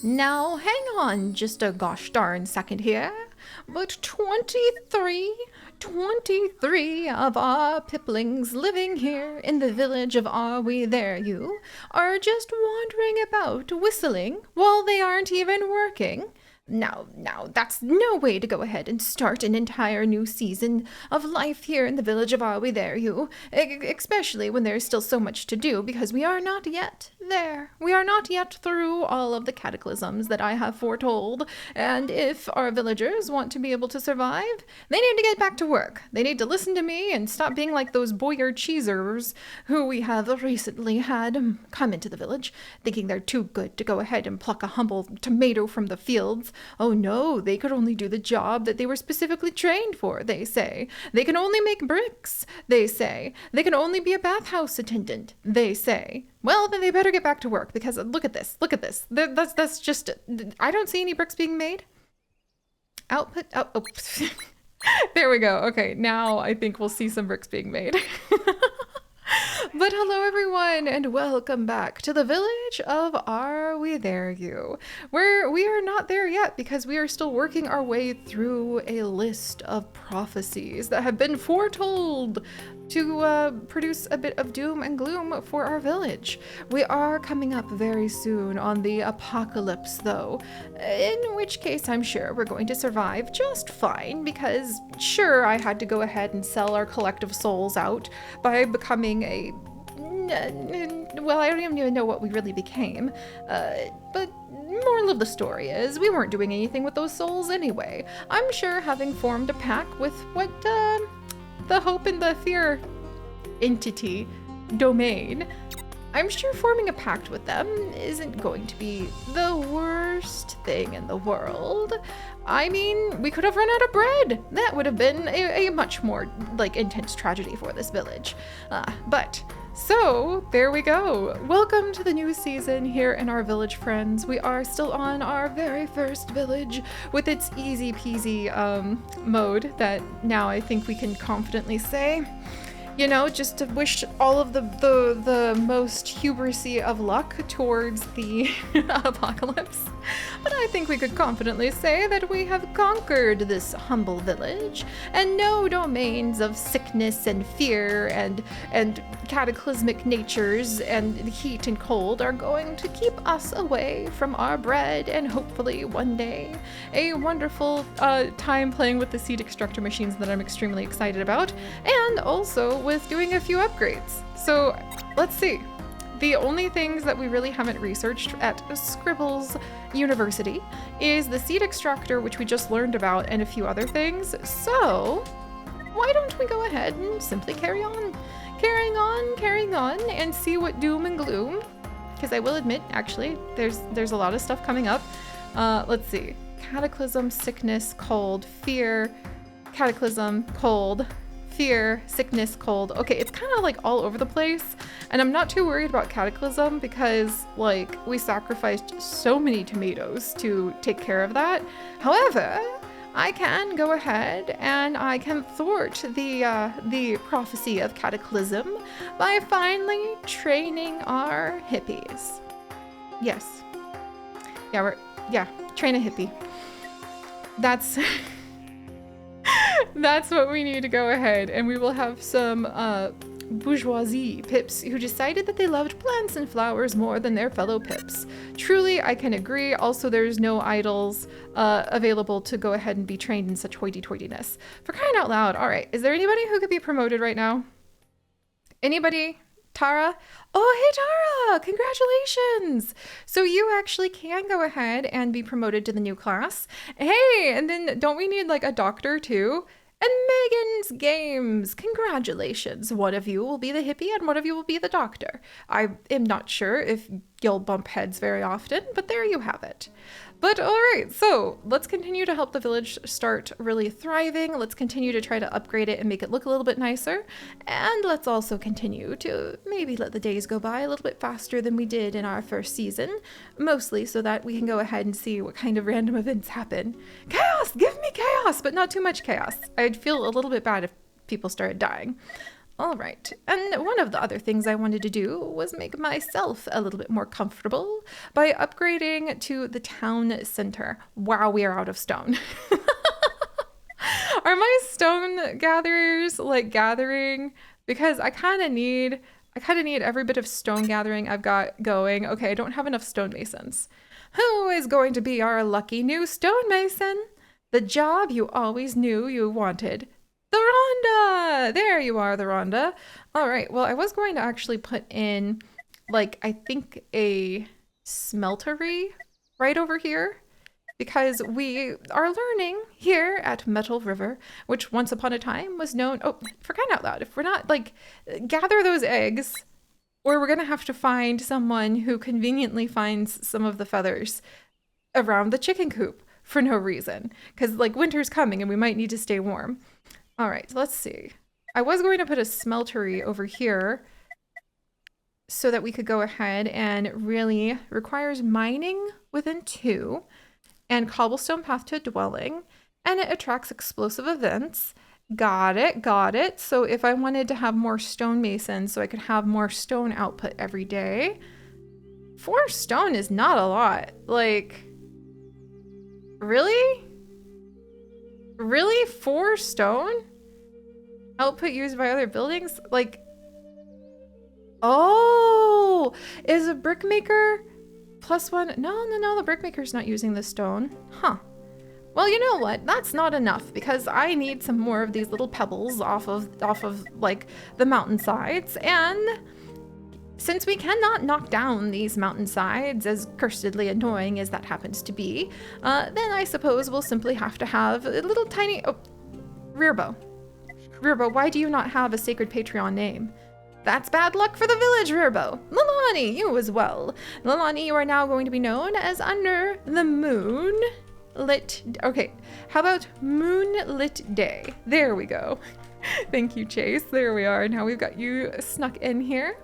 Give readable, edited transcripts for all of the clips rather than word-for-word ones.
Now, hang on just a gosh darn second here. But 23 of our piplings living here in the village of Are We There You are just wandering about whistling while they aren't even working. Now, that's no way to go ahead and start an entire new season of life here in the village of Are We There You, especially when there's still so much to do because we are not yet there. We are not yet through all of the cataclysms that I have foretold, and if our villagers want to be able to survive, they need to get back to work. They need to listen to me and stop being like those boyar cheesers who we have recently had come into the village, thinking they're too good to go ahead and pluck a humble tomato from the fields. Oh no, they could only do the job that they were specifically trained for, they say. They can only make bricks, they say. They can only be a bathhouse attendant, they say. Well, then they better get back to work because look at this. That's just, I don't see any bricks being made. Output, oh. There we go. Okay, now I think we'll see some bricks being made. But hello everyone and welcome back to the village of Are We There You, where we are not there yet because we are still working our way through a list of prophecies that have been foretold to produce a bit of doom and gloom for our village. We are coming up very soon on the apocalypse though, in which case I'm sure we're going to survive just fine because sure, I had to go ahead and sell our collective souls out by becoming a well, I don't even know what we really became, but moral of the story is we weren't doing anything with those souls anyway. I'm sure having formed a pact with what the hope and the fear entity domain, I'm sure forming a pact with them isn't going to be the worst thing in the world. I mean, we could have run out of bread. That would have been a much more intense tragedy for this village. So there we go. Welcome to the new season here in our village, friends. We are still on our very first village with its easy peasy mode that now I think we can confidently say, you know, just to wish all of the most hubrisy of luck towards the apocalypse. But I think we could confidently say that we have conquered this humble village, and no domains of sickness and fear and cataclysmic natures and heat and cold are going to keep us away from our bread and hopefully one day a wonderful time playing with the seed extractor machines that I'm extremely excited about, and also with doing a few upgrades. So let's see. The only things that we really haven't researched at Scribbles University is the seed extractor, which we just learned about, and a few other things. So why don't we go ahead and simply carrying on and see what doom and gloom, because I will admit, actually, there's a lot of stuff coming up. Let's see. Cataclysm, sickness, cold, fear, cataclysm, cold, fear, sickness, cold. Okay, it's kind of like all over the place, and I'm not too worried about cataclysm because we sacrificed so many tomatoes to take care of that. However, I can go ahead and I can thwart the prophecy of cataclysm by finally training our hippies. Yes. Train a hippie. That's that's what we need to go ahead, and we will have some bourgeoisie pips who decided that they loved plants and flowers more than their fellow pips. Truly, I can agree. Also, there's no idols available to go ahead and be trained in such hoity-toityness. For crying out loud. All right, is there anybody who could be promoted right now? Anybody? Tara? Oh, hey Tara! Congratulations! So you actually can go ahead and be promoted to the new class. Hey, and then don't we need a doctor too? And Megan's Games, congratulations. One of you will be the hippie and one of you will be the doctor. I am not sure if you'll bump heads very often, but there you have it. But all right, so let's continue to help the village start really thriving. Let's continue to try to upgrade it and make it look a little bit nicer. And let's also continue to maybe let the days go by a little bit faster than we did in our first season, mostly so that we can go ahead and see what kind of random events happen. Chaos! Give me chaos, but not too much chaos. I'd feel a little bit bad if people started dying. All right. And one of the other things I wanted to do was make myself a little bit more comfortable by upgrading to the town center. Wow, we are out of stone. Are my stone gatherers like gathering? Because I kind of need every bit of stone gathering I've got going. Okay, I don't have enough stonemasons. Who is going to be our lucky new stonemason? The job you always knew you wanted. The Rhonda! There you are, the Rhonda. All right, well, I was going to actually put in, like, I think a smeltery right over here, because we are learning here at Metal River, which once upon a time was known, oh, for crying out loud, if we're not, like, gather those eggs, or we're gonna have to find someone who conveniently finds some of the feathers around the chicken coop for no reason, because, like, winter's coming and we might need to stay warm. All right, let's see. I was going to put a smeltery over here so that we could go ahead and really requires mining within 2 and cobblestone path to dwelling, and it attracts explosive events. Got it, got it. So if I wanted to have more stonemasons so I could have more stone output every day, 4 stone is not a lot. Like, really? Really? 4 stone? Output used by other buildings? Like, oh, is a brickmaker +1? No, the brickmaker's not using the stone. Huh. Well, you know what? That's not enough because I need some more of these little pebbles off of like the mountainsides, and since we cannot knock down these mountainsides, as cursedly annoying as that happens to be, then I suppose we'll simply have to have a little tiny... Oh, Rearbow. Rearbow, why do you not have a sacred Patreon name? That's bad luck for the village, Rearbow. Lilani, you as well. Lilani, you are now going to be known as Under the Moonlit... Okay, how about Moonlit Day? There we go. Thank you, Chase. There we are. Now we've got you snuck in here.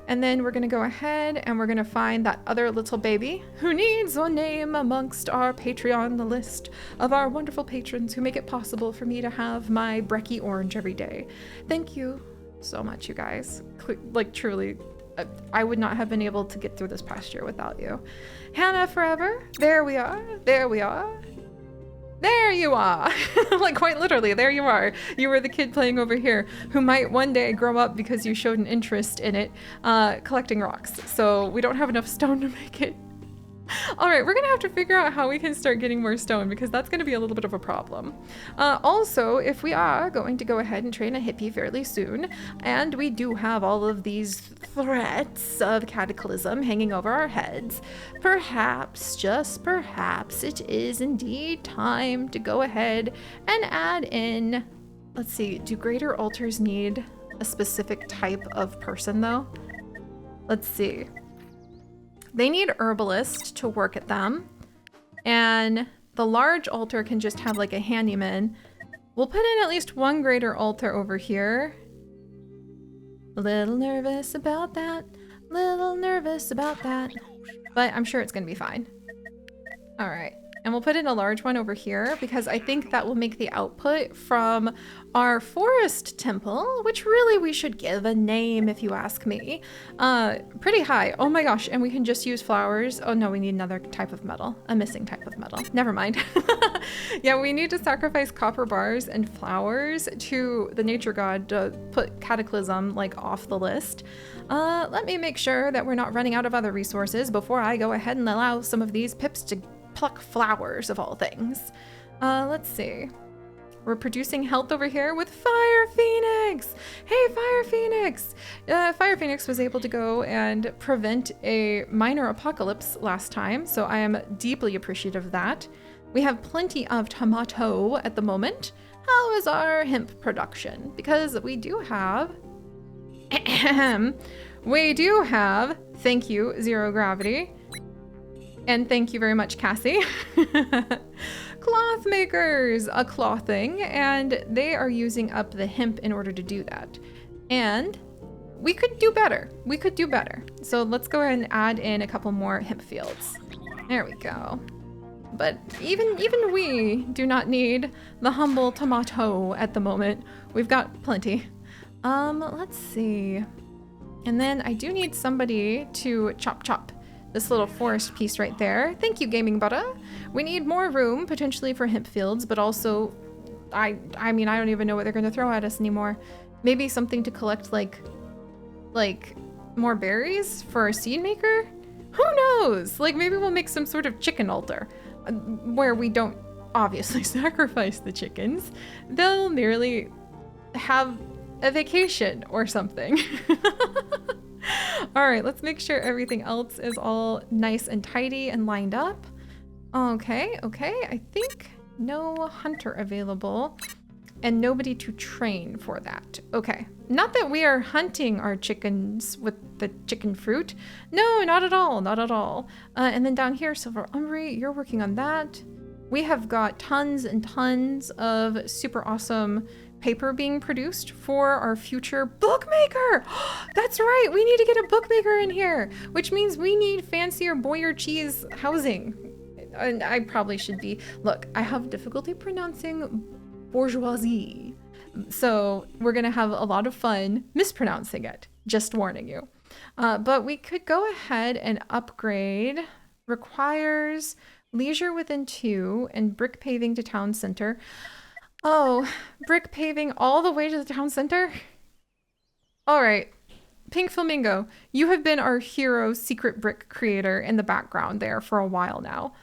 And then we're going to go ahead and we're going to find that other little baby who needs a name amongst our Patreon, the list of our wonderful patrons who make it possible for me to have my brekkie orange every day. Thank you so much, you guys. Like, truly, I would not have been able to get through this past year without you. Hannah forever. There we are. There we are. There you are. Like, quite literally, there you are. You were the kid playing over here who might one day grow up because you showed an interest in it, collecting rocks. So we don't have enough stone to make it. All right, we're gonna have to figure out how we can start getting more stone because that's gonna be a little bit of a problem. Also, if we are going to go ahead and train a hippie fairly soon, and we do have all of these threats of cataclysm hanging over our heads, perhaps, just perhaps, it is indeed time to go ahead and add in, let's see, do greater altars need a specific type of person though? Let's see. They need herbalist to work at them, and the large altar can just have like a handyman. We'll put in at least 1 greater altar over here. A little nervous about that, but I'm sure it's gonna be fine. All right, and we'll put in a large one over here because I think that will make the output from our forest temple, which really we should give a name if you ask me, pretty high. Oh my gosh, and we can just use flowers. Oh no, we need another type of metal, a missing type of metal. Never mind. Yeah, we need to sacrifice copper bars and flowers to the nature god to put cataclysm like off the list. Let me make sure that we're not running out of other resources before I go ahead and allow some of these pips to pluck flowers of all things. Let's see. We're producing health over here with Fire Phoenix. Hey, Fire Phoenix. Fire Phoenix was able to go and prevent a minor apocalypse last time, so I am deeply appreciative of that. We have plenty of tomato at the moment. How is our hemp production? Because we do have, thank you, Zero Gravity. And thank you very much, Cassie. Cloth makers, a clothing, and they are using up the hemp in order to do that. And we could do better. We could do better. So let's go ahead and add in a couple more hemp fields. There we go. But even we do not need the humble tomato at the moment. We've got plenty. Let's see. And then I do need somebody to chop this little forest piece right there. Thank you, Gaming Butter. We need more room, potentially for hemp fields, but also, I mean, I don't even know what they're gonna throw at us anymore. Maybe something to collect, like more berries for our seed maker? Who knows? Like, maybe we'll make some sort of chicken altar where we don't obviously sacrifice the chickens. They'll merely have a vacation or something. All right, let's make sure everything else is all nice and tidy and lined up. Okay, I think no hunter available and nobody to train for that. Okay, not that we are hunting our chickens with the chicken fruit. No, not at all, not at all. And then down here, Silver Umbry, you're working on that. We have got tons and tons of super awesome paper being produced for our future bookmaker. That's right, we need to get a bookmaker in here, which means we need fancier Boyer cheese housing. And I probably should be, look, I have difficulty pronouncing bourgeoisie, so we're gonna have a lot of fun mispronouncing it, just warning you. But we could go ahead and upgrade. Requires leisure within 2 and brick paving to town center. Oh, brick paving all the way to the town center? All right, Pink Flamingo, you have been our hero secret brick creator in the background there for a while now.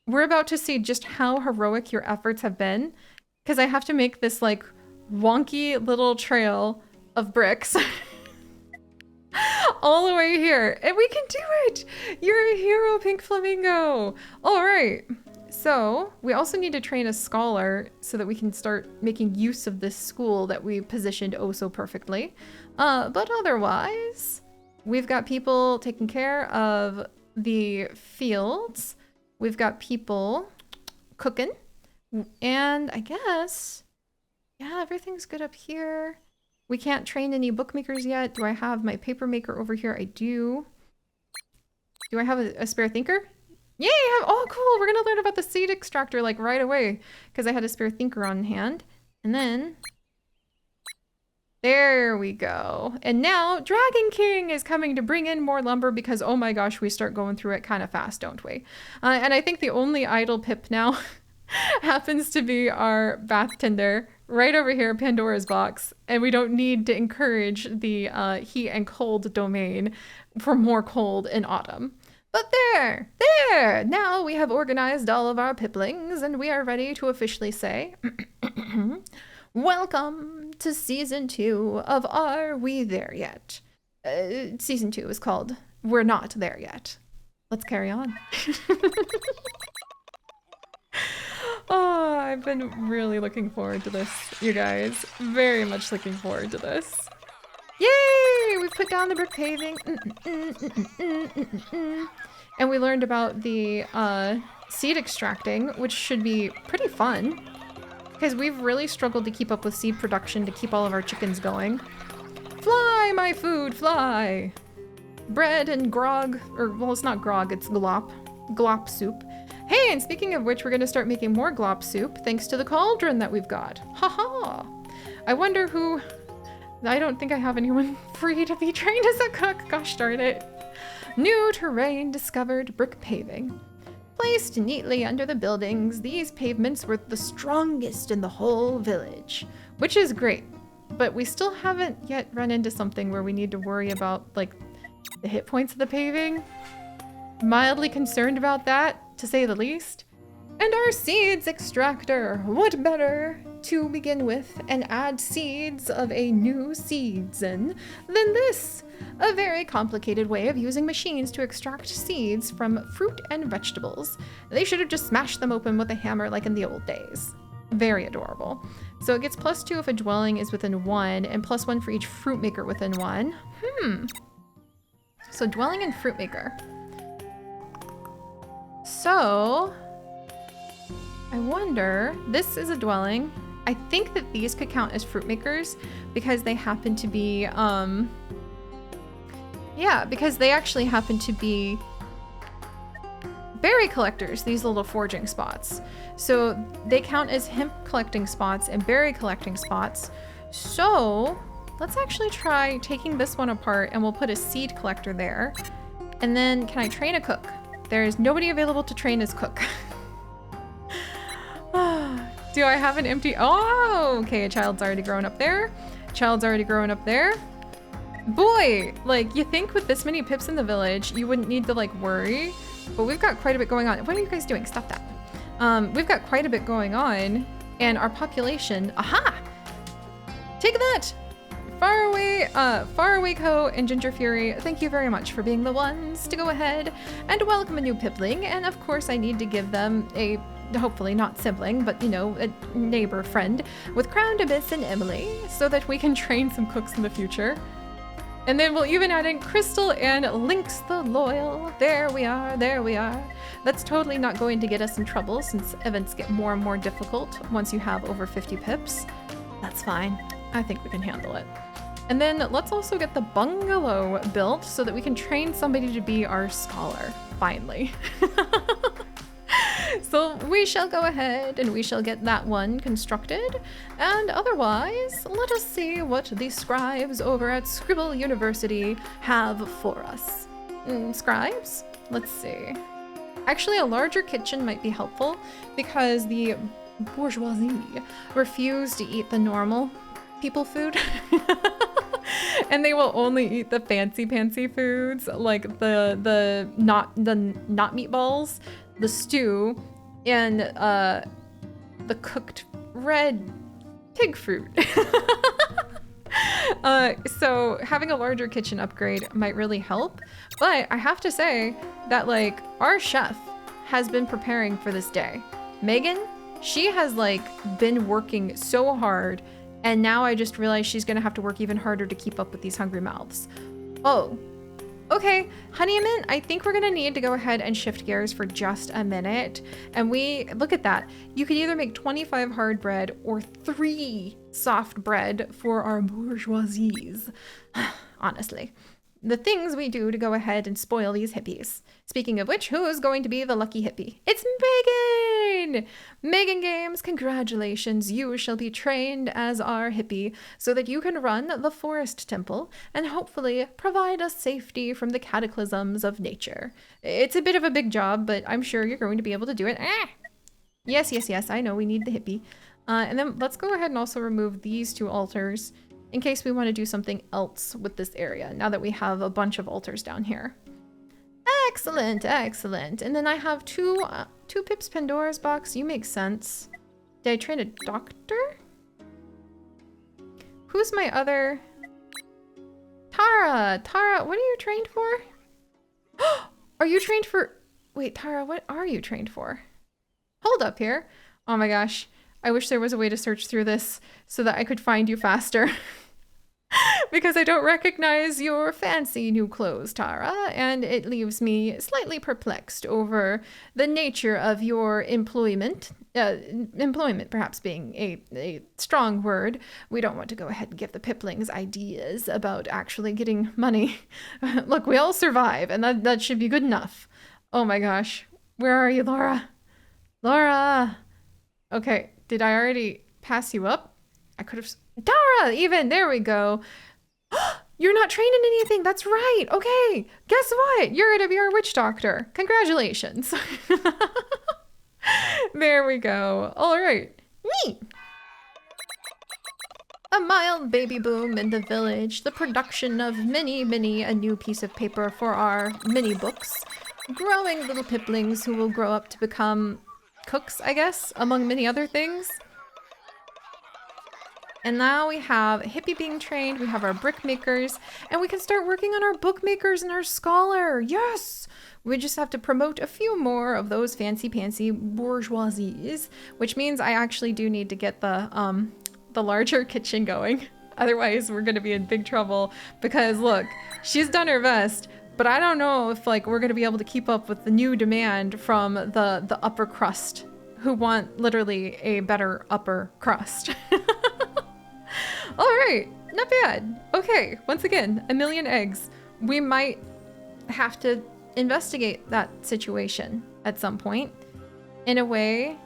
We're about to see just how heroic your efforts have been, because I have to make this like wonky little trail of bricks all the way here, and we can do it. You're a hero, Pink Flamingo. All right. So we also need to train a scholar so that we can start making use of this school that we positioned oh so perfectly. But otherwise, we've got people taking care of the fields. We've got people cooking. And I guess, yeah, everything's good up here. We can't train any bookmakers yet. Do I have my paper maker over here? I do. Do I have a spare thinker? Yay! Oh, cool! We're gonna learn about the seed extractor like right away because I had a spare thinker on hand. And then there we go. And now Dragon King is coming to bring in more lumber because oh my gosh, we start going through it kind of fast, don't we? And I think the only idle pip now happens to be our bath tender right over here, Pandora's box, and we don't need to encourage the heat and cold domain for more cold in autumn. But there, now we have organized all of our piplings and we are ready to officially say, welcome to season 2 of Are We There Yet? Season 2 is called We're Not There Yet. Let's carry on. Oh, I've been really looking forward to this, you guys. Very much looking forward to this. Yay! We've put down the brick paving. And we learned about the seed extracting, which should be pretty fun. Because we've really struggled to keep up with seed production to keep all of our chickens going. Fly, my food, fly! Bread and grog, or well, it's not grog, it's glop. Glop soup. Hey, and speaking of which, we're gonna start making more glop soup thanks to the cauldron that we've got. Haha! I wonder who... I don't think I have anyone free to be trained as a cook. Gosh darn it. New terrain discovered, brick paving. Placed neatly under the buildings, these pavements were the strongest in the whole village. Which is great, but we still haven't yet run into something where we need to worry about, like, the hit points of the paving. Mildly concerned about that, to say the least. And our seeds extractor, what better to begin with and add seeds of a new season than this? A very complicated way of using machines to extract seeds from fruit and vegetables. They should have just smashed them open with a hammer like in the old days. Very adorable. So it gets +2 if a dwelling is within 1 and +1 for each fruit maker within 1. So dwelling and fruit maker. So I wonder, this is a dwelling. I think that these could count as fruit makers because they happen to be, yeah, because they actually happen to be berry collectors, these little foraging spots. So they count as hemp collecting spots and berry collecting spots. So let's actually try taking this one apart and we'll put a seed collector there. And then can I train a cook? There is nobody available to train as cook. Do I have an empty? Oh, okay, a child's already grown up there. Child's already grown up there. Boy, like you think with this many pips in the village, you wouldn't need to like worry, but we've got quite a bit going on. What are you guys doing? Stop that. We've got quite a bit going on and our population, aha! Take that! Far Away Co. and Ginger Fury, thank you very much for being the ones to go ahead and welcome a new pipling. And of course I need to give them a, hopefully not sibling, but you know, a neighbor friend with Crowned Abyss and Emily so that we can train some cooks in the future. And then we'll even add in Crystal and Lynx the Loyal. There we are, there we are. That's totally not going to get us in trouble since events get more and more difficult once you have over 50 pips. That's fine. I think we can handle it. And then let's also get the bungalow built so that we can train somebody to be our scholar, finally. So we shall go ahead and we shall get that one constructed. And otherwise, let us see what the scribes over at Scribble University have for us. Scribes? Let's see. Actually, a larger kitchen might be helpful because the bourgeoisie refuse to eat the normal people food. And they will only eat the fancy foods like the not meatballs, the stew, and the cooked red pig fruit. So having a larger kitchen upgrade might really help, but I have to say that like our chef has been preparing for this day. Megan, she has like been working so hard, and now I just realized she's gonna have to work even harder to keep up with these hungry mouths. Oh, okay, Honey and Mint, I think we're gonna need to go ahead and shift gears for just a minute. And we, look at that. You can either make 25 hard bread or 3 soft bread for our bourgeoisies. Honestly. The things we do to go ahead and spoil these hippies. Speaking of which, who is going to be the lucky hippie? It's Megan! Megan Games, congratulations. You shall be trained as our hippie so that you can run the forest temple and hopefully provide us safety from the cataclysms of nature. It's a bit of a big job, but I'm sure you're going to be able to do it. Yes, I know we need the hippie. And then let's go ahead and also remove these 2 altars in case we want to do something else with this area, now that we have a bunch of altars down here. Excellent, excellent. And then I have two Pips Pandora's box. You make sense. Did I train a doctor? Who's my other? Tara, what are you trained for? Are you trained for, wait, Tara, what are you trained for? Hold up here. Oh my gosh. I wish there was a way to search through this so that I could find you faster. Because I don't recognize your fancy new clothes, Tara, and it leaves me slightly perplexed over the nature of your employment. Employment perhaps being a strong word. We don't want to go ahead and give the piplings ideas about actually getting money. Look, we all survive, and that should be good enough. Oh my gosh. Where are you, Laura? Laura! Okay, did I already pass you up? I could have... Tara, even! There we go. You're not trained in anything. That's right. Okay. Guess what? You're going to be our witch doctor. Congratulations. There we go. All right. Neat. A mild baby boom in the village. The production of many a new piece of paper for our mini books. Growing little piplings who will grow up to become cooks, I guess, among many other things. And now we have hippie being trained, we have our brick makers, and we can start working on our bookmakers and our scholar. Yes! We just have to promote a few more of those fancy bourgeoisies, which means I actually do need to get the larger kitchen going. Otherwise, we're gonna be in big trouble because look, she's done her best, but I don't know if like we're gonna be able to keep up with the new demand from the upper crust who want literally a better upper crust. All right, not bad. Okay, once again, 1,000,000 eggs. We might have to investigate that situation at some point in a way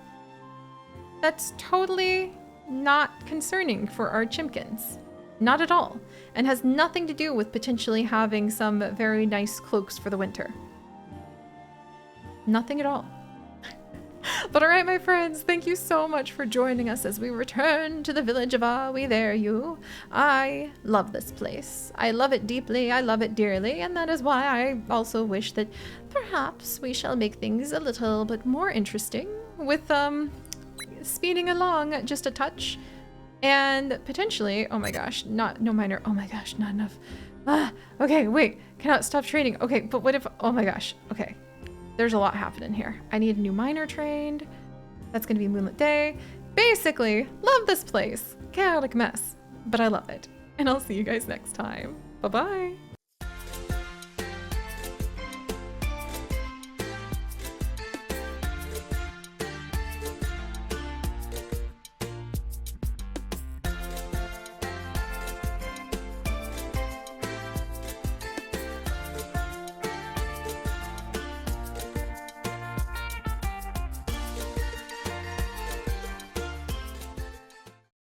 that's totally not concerning for our chimkins. Not at all. And has nothing to do with potentially having some very nice cloaks for the winter. Nothing at all. But all right, my friends, thank you so much for joining us as we return to the village of Are We There You. I love this place. I love it deeply, I love it dearly, and that is why I also wish that perhaps we shall make things a little bit more interesting with speeding along just a touch. And potentially, oh my gosh, no miner, oh my gosh, not enough. Okay, wait, cannot stop trading. Okay, but what if, oh my gosh, okay. There's a lot happening here. I need a new miner trained. That's gonna be Moonlit Day. Basically, love this place. Chaotic mess, but I love it. And I'll see you guys next time. Bye-bye.